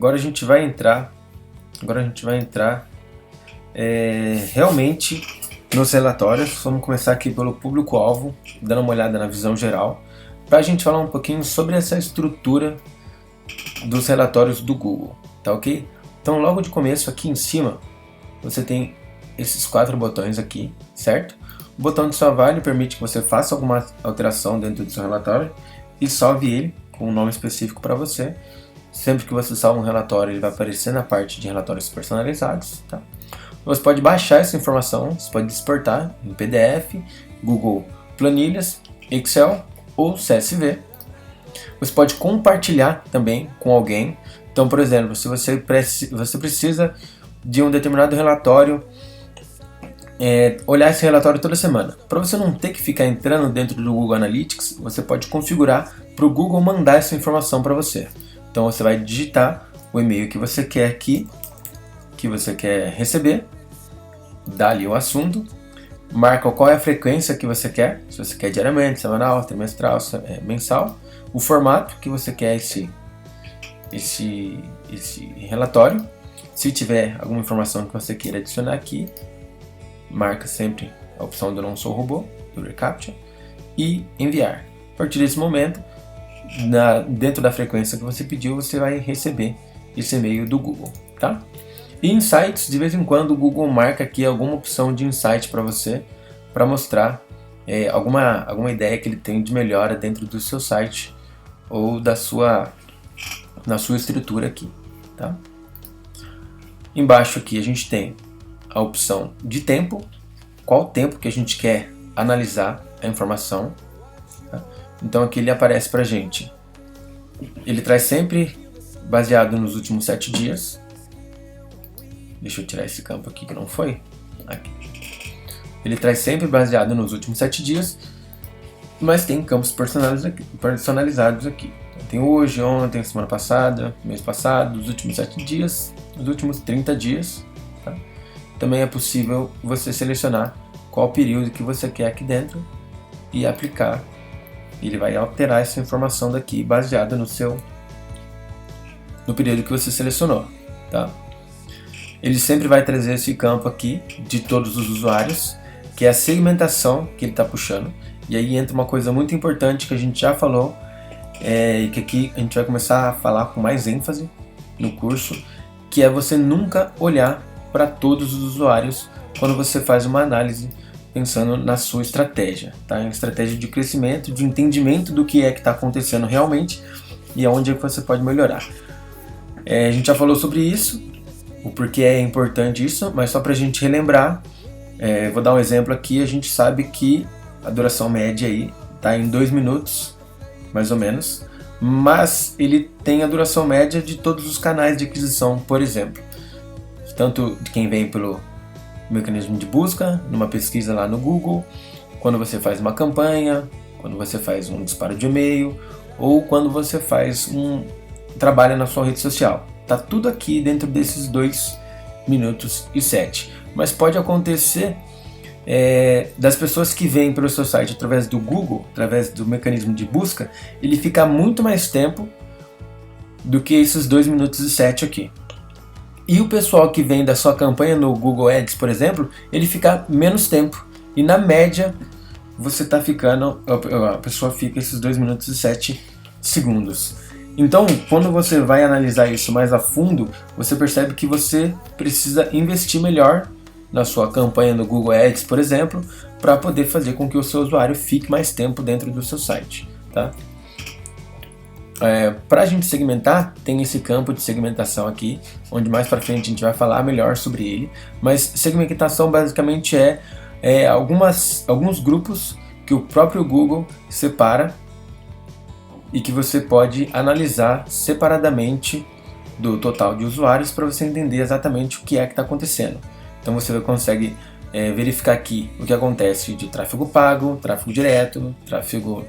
agora a gente vai entrar realmente nos relatórios. Vamos começar aqui pelo público-alvo, dando uma olhada na visão geral, para a gente falar um pouquinho sobre essa estrutura dos relatórios do Google, tá ok? Então logo de começo aqui em cima, você tem esses 4 botões aqui, certo? O botão de salvar ele permite que você faça alguma alteração dentro do seu relatório e salve ele com um nome específico para você. Sempre que você salva um relatório, ele vai aparecer na parte de relatórios personalizados, tá? Você pode baixar essa informação, você pode exportar em PDF, Google Planilhas, Excel ou CSV. Você pode compartilhar também com alguém. Então, por exemplo, se você precisa de um determinado relatório, olhar esse relatório toda semana. Para você não ter que ficar entrando dentro do Google Analytics, você pode configurar para o Google mandar essa informação para você. Então você vai digitar o e-mail que você quer aqui, que você quer receber, dá ali o assunto, marca qual é a frequência que você quer, se você quer diariamente, semanal, trimestral, mensal, o formato que você quer esse relatório. Se tiver alguma informação que você queira adicionar aqui, marca sempre a opção do não sou robô, do reCAPTCHA, e enviar. A partir desse momento, dentro da frequência que você pediu, você vai receber esse e-mail do Google, tá? E insights, de vez em quando o Google marca aqui alguma opção de insight para você, para mostrar alguma ideia que ele tem de melhora dentro do seu site ou na sua estrutura aqui, tá? Embaixo aqui a gente tem a opção de tempo, qual tempo que a gente quer analisar a informação, tá? Então aqui ele aparece pra gente, ele traz sempre baseado nos últimos 7 dias, deixa eu tirar esse campo aqui que não foi, aqui. Ele traz sempre baseado nos últimos 7 dias, mas tem campos personalizados aqui. Então, tem hoje, ontem, semana passada, mês passado, os últimos 7 dias, os últimos 30 dias, tá? Também é possível você selecionar qual período que você quer aqui dentro e aplicar. Ele vai alterar essa informação daqui baseada no período que você selecionou, tá? Ele sempre vai trazer esse campo aqui de todos os usuários, que é a segmentação que ele está puxando. E aí entra uma coisa muito importante que a gente já falou, e que aqui a gente vai começar a falar com mais ênfase no curso, que é você nunca olhar para todos os usuários quando você faz uma análise pensando na sua estratégia, tá? Em estratégia de crescimento, de entendimento do que é que está acontecendo realmente e aonde é que você pode melhorar. A gente já falou sobre isso, o porquê é importante isso, mas só para a gente relembrar, vou dar um exemplo aqui. A gente sabe que a duração média aí está em 2 minutos, mais ou menos, mas ele tem a duração média de todos os canais de aquisição, por exemplo, tanto de quem vem pelo mecanismo de busca, numa pesquisa lá no Google, quando você faz uma campanha, quando você faz um disparo de e-mail, ou quando você faz trabalho na sua rede social. Tá tudo aqui dentro desses 2 minutos e 7. Mas pode acontecer das pessoas que vêm pelo seu site através do Google, através do mecanismo de busca, ele fica muito mais tempo do que esses 2 minutos e 7 aqui. E o pessoal que vem da sua campanha no Google Ads, por exemplo, ele fica menos tempo. E na média, a pessoa fica esses 2 minutos e 7 segundos. Então, quando você vai analisar isso mais a fundo, você percebe que você precisa investir melhor na sua campanha no Google Ads, por exemplo, para poder fazer com que o seu usuário fique mais tempo dentro do seu site, tá? Para a gente segmentar, tem esse campo de segmentação aqui, onde mais para frente a gente vai falar melhor sobre ele. Mas segmentação basicamente alguns grupos que o próprio Google separa e que você pode analisar separadamente do total de usuários para você entender exatamente o que é que está acontecendo. Então você consegue verificar aqui o que acontece de tráfego pago, tráfego direto, tráfego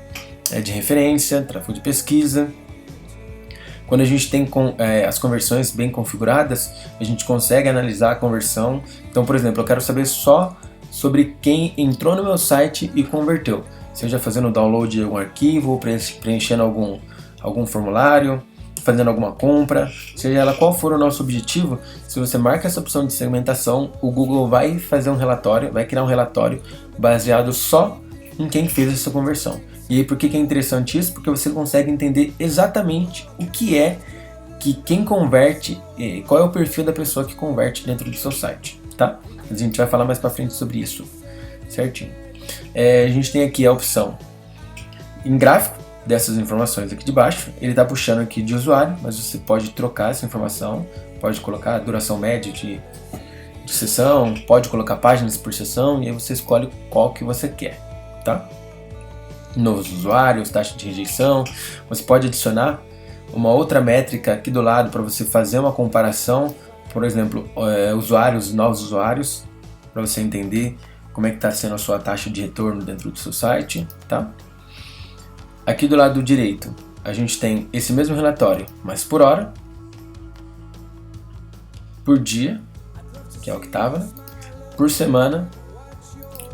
de referência, tráfego de pesquisa. Quando a gente tem as conversões bem configuradas, a gente consegue analisar a conversão. Então, por exemplo, eu quero saber só sobre quem entrou no meu site e converteu. Seja fazendo download de algum arquivo, preenchendo algum formulário, fazendo alguma compra, seja ela qual for o nosso objetivo, se você marca essa opção de segmentação, o Google vai fazer um relatório, vai criar um relatório baseado só em quem fez essa conversão. E aí por que é interessante isso? Porque você consegue entender exatamente o que é que quem converte, qual é o perfil da pessoa que converte dentro do seu site, tá? A gente vai falar mais pra frente sobre isso, certinho. A gente tem aqui a opção em gráfico dessas informações aqui de baixo, ele está puxando aqui de usuário, mas você pode trocar essa informação, pode colocar a duração média de sessão, pode colocar páginas por sessão, e aí você escolhe qual que você quer, tá? Novos usuários, taxa de rejeição, você pode adicionar uma outra métrica aqui do lado para você fazer uma comparação, por exemplo, usuários, novos usuários, para você entender como é que está sendo a sua taxa de retorno dentro do seu site, tá? Aqui do lado direito, a gente tem esse mesmo relatório, mas por hora, por dia, que é o que estava, né? Por semana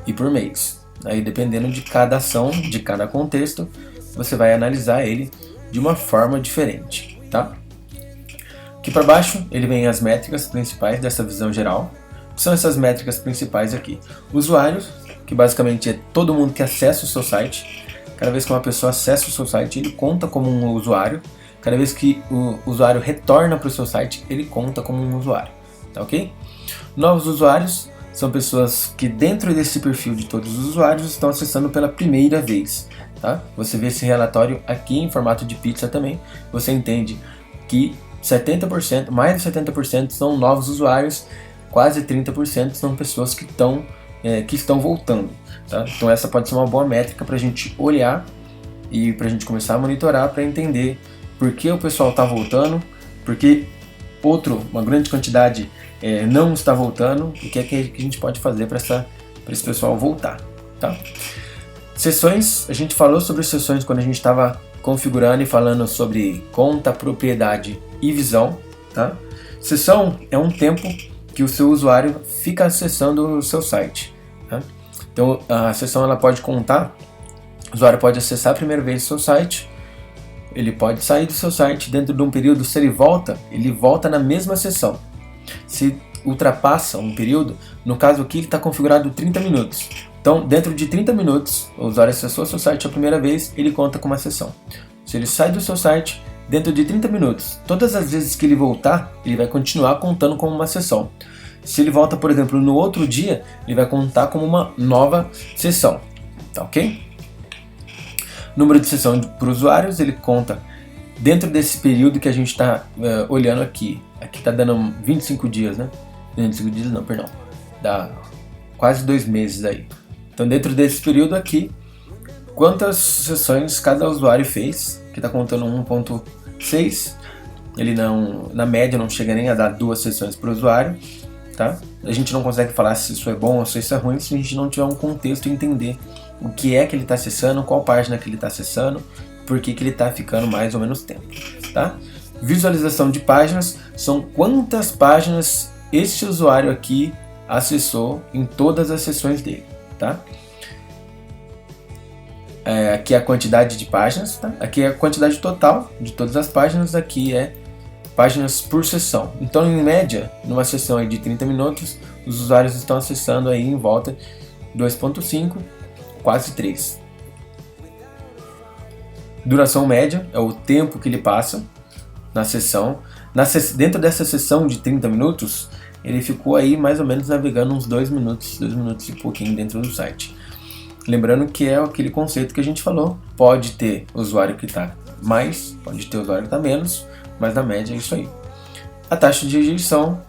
e por mês. Aí, dependendo de cada ação, de cada contexto, você vai analisar ele de uma forma diferente, tá? Aqui para baixo, ele vem as métricas principais dessa visão geral. Que são essas métricas principais aqui? Usuários, que basicamente é todo mundo que acessa o seu site. Cada vez que uma pessoa acessa o seu site, ele conta como um usuário. Cada vez que o usuário retorna para o seu site, ele conta como um usuário, tá ok? Novos usuários são pessoas que dentro desse perfil de todos os usuários estão acessando pela primeira vez, tá? Você vê esse relatório aqui em formato de pizza também, você entende que 70%, mais de 70% são novos usuários, quase 30% são pessoas que estão voltando, tá? Então essa pode ser uma boa métrica para a gente olhar e para a gente começar a monitorar para entender por que o pessoal está voltando, porque uma grande quantidade não está voltando, e o que é que a gente pode fazer para esse pessoal voltar, tá? Sessões, a gente falou sobre sessões quando a gente estava configurando e falando sobre conta, propriedade e visão, tá? Sessão é um tempo que o seu usuário fica acessando o seu site, tá? Então a sessão ela pode contar, o usuário pode acessar a primeira vez o seu site, ele pode sair do seu site dentro de um período, se ele volta na mesma sessão. Se ultrapassa um período, no caso aqui ele está configurado 30 minutos. Então, dentro de 30 minutos, o usuário acessou o seu site a primeira vez, ele conta com uma sessão. Se ele sai do seu site, dentro de 30 minutos, todas as vezes que ele voltar, ele vai continuar contando como uma sessão. Se ele volta, por exemplo, no outro dia, ele vai contar como uma nova sessão, tá ok? Número de sessão para usuários, ele conta dentro desse período que a gente está olhando aqui. Aqui está dando 25 dias, né? 25 dias não, perdão. Dá quase 2 meses aí. Então dentro desse período aqui, quantas sessões cada usuário fez, que está contando 1.6. Ele na média não chega nem a dar 2 sessões para o usuário, tá? A gente não consegue falar se isso é bom ou se isso é ruim se a gente não tiver um contexto e entender o que é que ele está acessando, qual página que ele está acessando, por que ele está ficando mais ou menos tempo, tá? Visualização de páginas são quantas páginas este usuário aqui acessou em todas as sessões dele, tá? Aqui é a quantidade de páginas, tá? Aqui é a quantidade total de todas as páginas, aqui é páginas por sessão. Então, em média, numa sessão aí de 30 minutos, os usuários estão acessando aí em volta 2.5, quase 3. Duração média é o tempo que ele passa na sessão. Dentro dessa sessão de 30 minutos, ele ficou aí mais ou menos navegando uns 2 minutos e pouquinho dentro do site. Lembrando que é aquele conceito que a gente falou, pode ter usuário que está mais, pode ter usuário que está menos, mas na média é isso aí. A taxa de rejeição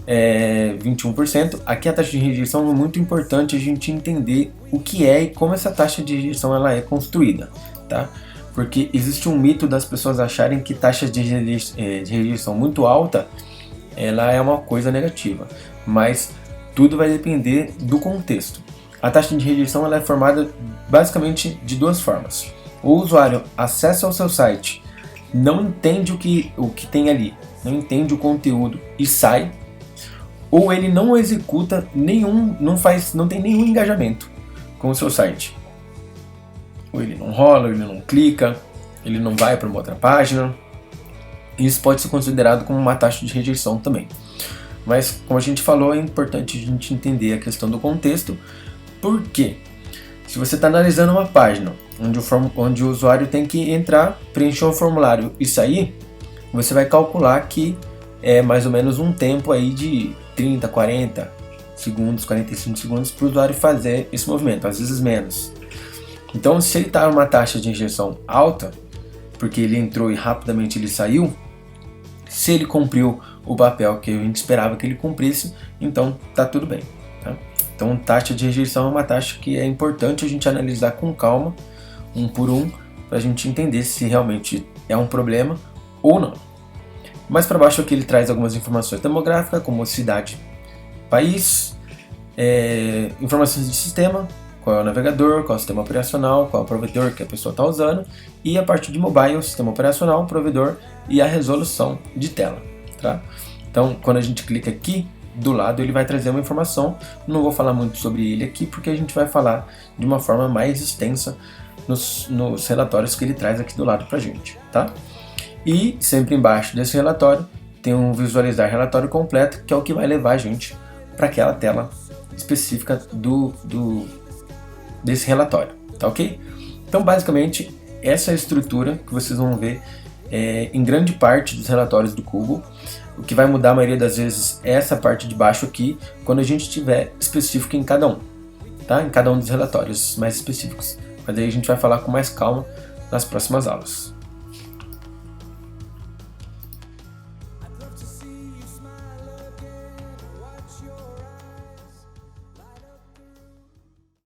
é 21%. Aqui a taxa de rejeição é muito importante a gente entender o que é e como essa taxa de rejeição ela é construída, tá? Porque existe um mito das pessoas acharem que taxa de rejeição muito alta ela é uma coisa negativa, mas tudo vai depender do contexto. A taxa de rejeição ela é formada basicamente de 2 formas. O usuário acessa ao seu site, não entende o que tem ali, não entende o conteúdo e sai, ou ele não executa não tem nenhum engajamento com o seu site. Ou ele não rola, ele não clica, ele não vai para uma outra página, Isso pode ser considerado como uma taxa de rejeição também. Mas, como a gente falou, é importante a gente entender a questão do contexto. Por quê? Se você está analisando uma página onde o usuário tem que entrar, preencher um formulário e sair, você vai calcular que é mais ou menos um tempo aí de 30, 40 segundos, 45 segundos para o usuário fazer esse movimento, às vezes menos. Então, se ele está numa taxa de rejeição alta, porque ele entrou e rapidamente ele saiu, se ele cumpriu o papel que a gente esperava que ele cumprisse, então tá tudo bem. Tá? Então, taxa de rejeição é uma taxa que é importante a gente analisar com calma, um por um, para a gente entender se realmente é um problema ou não. Mais para baixo aqui ele traz algumas informações demográficas, como cidade, país, informações de sistema, qual é o navegador, qual é o sistema operacional, qual é o provedor que a pessoa está usando, e a parte de mobile, o sistema operacional, o provedor e a resolução de tela. Tá? Então, quando a gente clica aqui, do lado ele vai trazer uma informação. Não vou falar muito sobre ele aqui, porque a gente vai falar de uma forma mais extensa nos relatórios que ele traz aqui do lado para a gente. Tá? E sempre embaixo desse relatório tem um visualizar relatório completo, que é o que vai levar a gente para aquela tela específica desse relatório, tá ok? Então, basicamente, essa é a estrutura que vocês vão ver em grande parte dos relatórios do Google. O que vai mudar a maioria das vezes é essa parte de baixo aqui, quando a gente tiver específico em cada um, tá? Em cada um dos relatórios mais específicos. Mas aí a gente vai falar com mais calma nas próximas aulas.